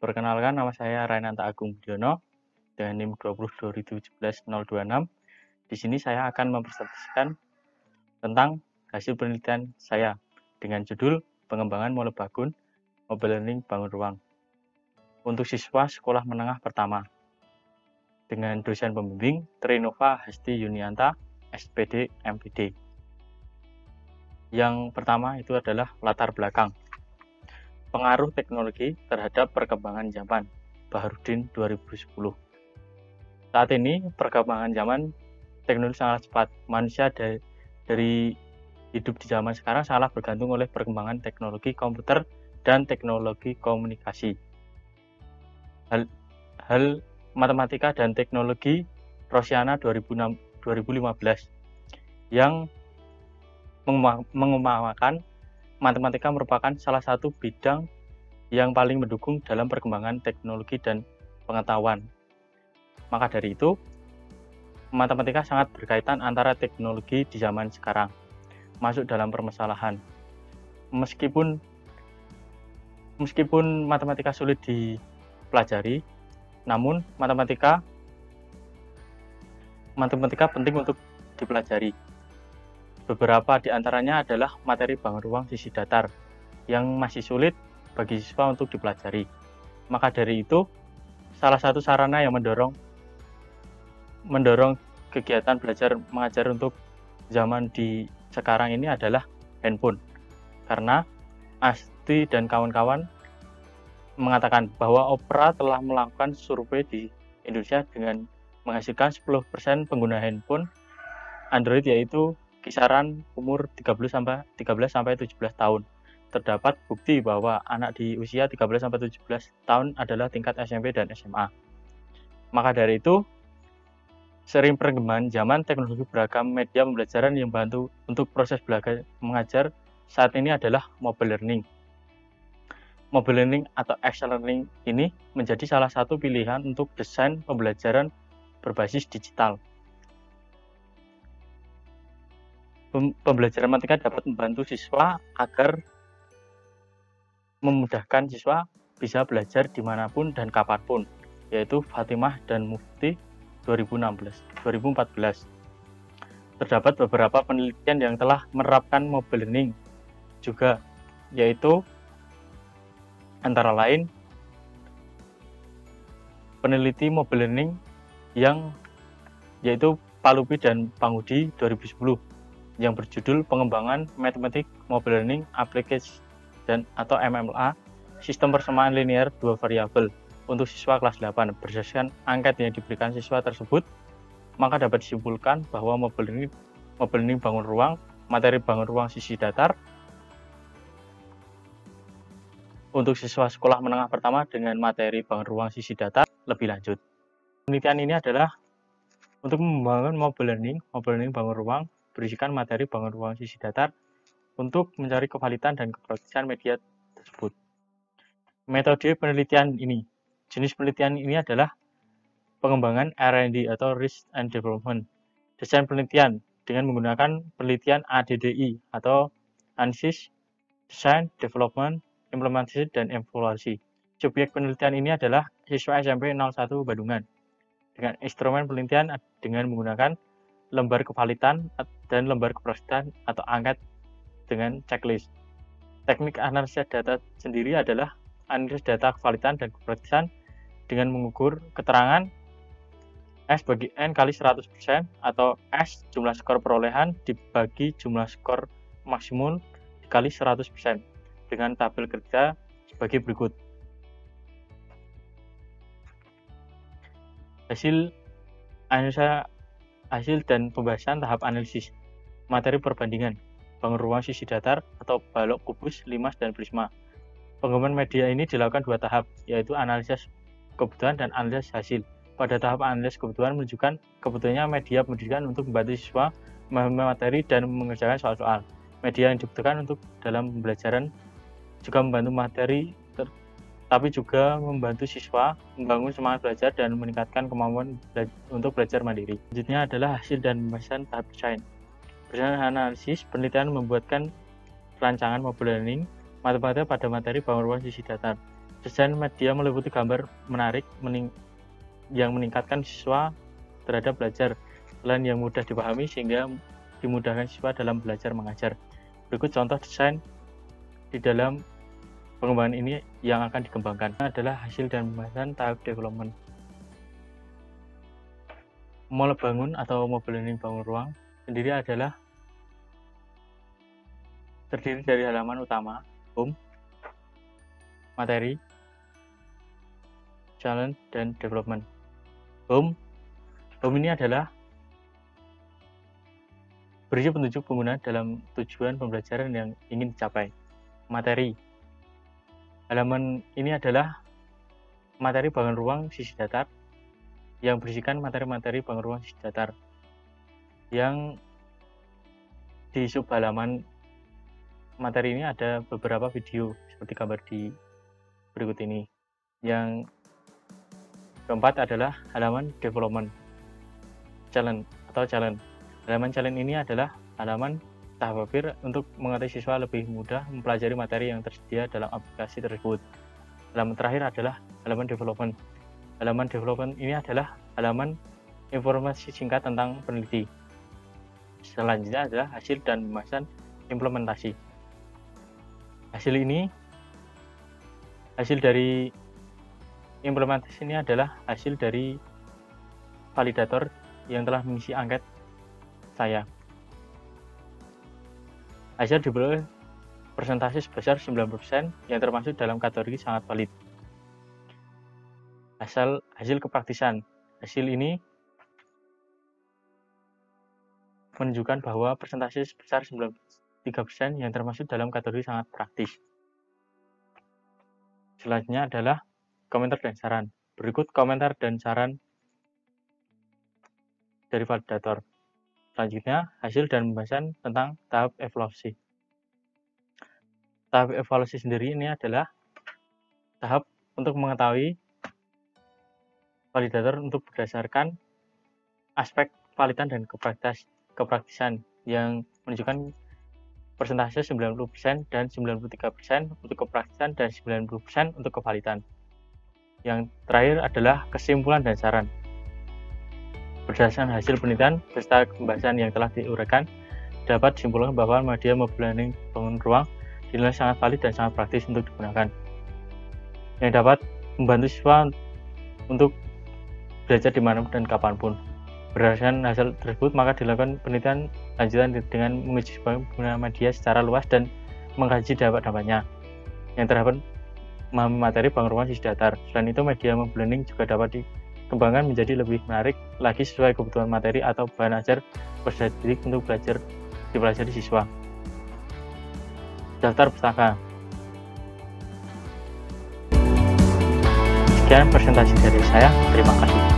Perkenalkan, nama saya Rainanta Agung Budiono dengan NIM 2020171026. Di sini saya akan mempresentasikan tentang hasil penelitian saya dengan judul Pengembangan Molebakun Mobile Learning Bangun Ruang untuk siswa sekolah menengah pertama dengan dosen pembimbing Trinova Hesti Yunianta, SPD, MPD. Yang pertama itu adalah latar belakang. Pengaruh teknologi terhadap perkembangan zaman, Baharudin 2010. Saat ini perkembangan zaman teknologi sangat cepat. Manusia dari hidup di zaman sekarang sangat bergantung oleh perkembangan teknologi komputer dan teknologi komunikasi. Hal matematika dan teknologi Rosiana 2015 yang mengumumkan matematika merupakan salah satu bidang yang paling mendukung dalam perkembangan teknologi dan pengetahuan. Maka dari itu, matematika sangat berkaitan antara teknologi di zaman sekarang masuk dalam permasalahan. Meskipun matematika sulit dipelajari, namun matematika penting untuk dipelajari. Beberapa di antaranya adalah materi bangun ruang sisi datar yang masih sulit bagi siswa untuk dipelajari. Maka dari itu, salah satu sarana yang mendorong kegiatan belajar mengajar untuk zaman di sekarang ini adalah handphone. Karena Asti dan kawan-kawan mengatakan bahwa Opera telah melakukan survei di Indonesia dengan menghasilkan 10% pengguna handphone Android, yaitu kisaran umur 13 sampai 17 tahun. Terdapat bukti bahwa anak di usia 13 sampai 17 tahun adalah tingkat SMP dan SMA. Maka dari itu, sering perkembangan zaman teknologi beragam media pembelajaran yang membantu untuk proses belajar mengajar saat ini adalah mobile learning. Mobile learning atau action learning ini menjadi salah satu pilihan untuk desain pembelajaran berbasis digital. Pembelajaran matematika dapat membantu siswa agar memudahkan siswa bisa belajar dimanapun dan kapanpun, yaitu Fatimah dan Mufti 2014. Terdapat beberapa penelitian yang telah menerapkan mobile learning juga, yaitu antara lain peneliti mobile learning yaitu Palupi dan Pangudi 2010 yang berjudul Pengembangan Mathematics Mobile Learning Application atau MMLA Sistem Persamaan Linear Dua Variabel untuk siswa kelas 8. Berdasarkan angket yang diberikan siswa tersebut, maka dapat disimpulkan bahwa mobile learning bangun ruang, materi bangun ruang sisi datar untuk siswa sekolah menengah pertama dengan materi bangun ruang sisi datar lebih lanjut. Penelitian ini adalah untuk membangun mobile learning bangun ruang berisikan materi bangun ruang sisi datar untuk mencari kevalidan dan kepraktisan media tersebut. Metode penelitian ini, jenis penelitian ini adalah pengembangan R&D atau Research and Development. Desain penelitian dengan menggunakan penelitian ADDI atau Analysis, Design, Development, Implementation, dan Evaluasi. Subjek penelitian ini adalah siswa SMP 01 Bandungan dengan instrumen penelitian dengan menggunakan lembar kevalidan dan lembar keprosesaan atau angket dengan checklist. Teknik analisis data sendiri adalah analisis data kevalidan dan keprosesaan dengan mengukur keterangan S bagi N kali 100% atau S jumlah skor perolehan dibagi jumlah skor maksimum dikali 100% dengan tabel kerja sebagai berikut. Hasil dan pembahasan tahap analisis materi perbandingan bangun ruang sisi datar atau balok kubus, limas, dan prisma. Pengembangan media ini dilakukan dua tahap, yaitu analisis kebutuhan dan analisis hasil. Pada tahap analisis kebutuhan menunjukkan kebutuhannya media pendidikan untuk membantu siswa memahami materi dan mengerjakan soal-soal. Media yang dibutuhkan untuk dalam pembelajaran juga membantu materi, tapi juga membantu siswa membangun semangat belajar dan meningkatkan kemampuan untuk belajar mandiri. Selanjutnya adalah hasil dan pembahasan tahap desain. Berdasarkan analisis, penelitian membuatkan rancangan mobile learning matematika pada materi bangun ruang sisi datar. Desain media meliputi gambar menarik yang meningkatkan siswa terhadap belajar, selain yang mudah dipahami sehingga dimudahkan siswa dalam belajar mengajar. Berikut contoh desain di dalam pengembangan ini yang akan dikembangkan adalah hasil dan pembahasan tahap development. Mall bangun atau mobile learning bangun ruang sendiri adalah terdiri dari halaman utama, home, materi, challenge, dan development. Home ini adalah berisi petunjuk pengguna dalam tujuan pembelajaran yang ingin dicapai. Materi. Halaman ini adalah materi bangun ruang sisi datar yang berisikan materi-materi bangun ruang sisi datar. Yang di sub halaman materi ini ada beberapa video seperti gambar di berikut ini. Yang keempat adalah halaman development challenge. Halaman challenge ini adalah halaman tahap akhir untuk mengetahui siswa lebih mudah mempelajari materi yang tersedia dalam aplikasi tersebut. Halaman terakhir adalah halaman development. Halaman development ini adalah halaman informasi singkat tentang peneliti. Selanjutnya adalah hasil dan pembahasan implementasi. Hasil dari implementasi ini adalah hasil dari validator yang telah mengisi angket saya. Hasil diperoleh persentase sebesar 90% yang termasuk dalam kategori sangat valid. Hasil kepraktisan. Hasil ini menunjukkan bahwa persentase sebesar 93% yang termasuk dalam kategori sangat praktis. Selanjutnya adalah komentar dan saran. Berikut komentar dan saran dari validator. Selanjutnya, hasil dan pembahasan tentang tahap evaluasi. Tahap evaluasi sendiri ini adalah tahap untuk mengetahui validator untuk berdasarkan aspek validan dan kepraktisan yang menunjukkan persentase 90% dan 93% untuk kepraktisan dan 90% untuk kevalidan. Yang terakhir adalah kesimpulan dan saran. Berdasarkan hasil penelitian beserta pembahasan yang telah diuraikan, dapat disimpulkan bahwa media mobile learning bangun ruang dinilai sangat valid dan sangat praktis untuk digunakan, yang dapat membantu siswa untuk belajar dimanapun dan kapanpun. Berdasarkan hasil tersebut, maka dilakukan penelitian lanjutan dengan menguji pengguna media secara luas dan mengkaji dampak-dampaknya yang terdapat memahami materi bangun ruang sisi datar. Selain itu, media mobile learning juga dapat dikembangkan menjadi lebih menarik lagi sesuai kebutuhan materi atau bahan ajar peserta didik untuk dipelajari siswa. Daftar pustaka. Sekian presentasi dari saya. Terima kasih.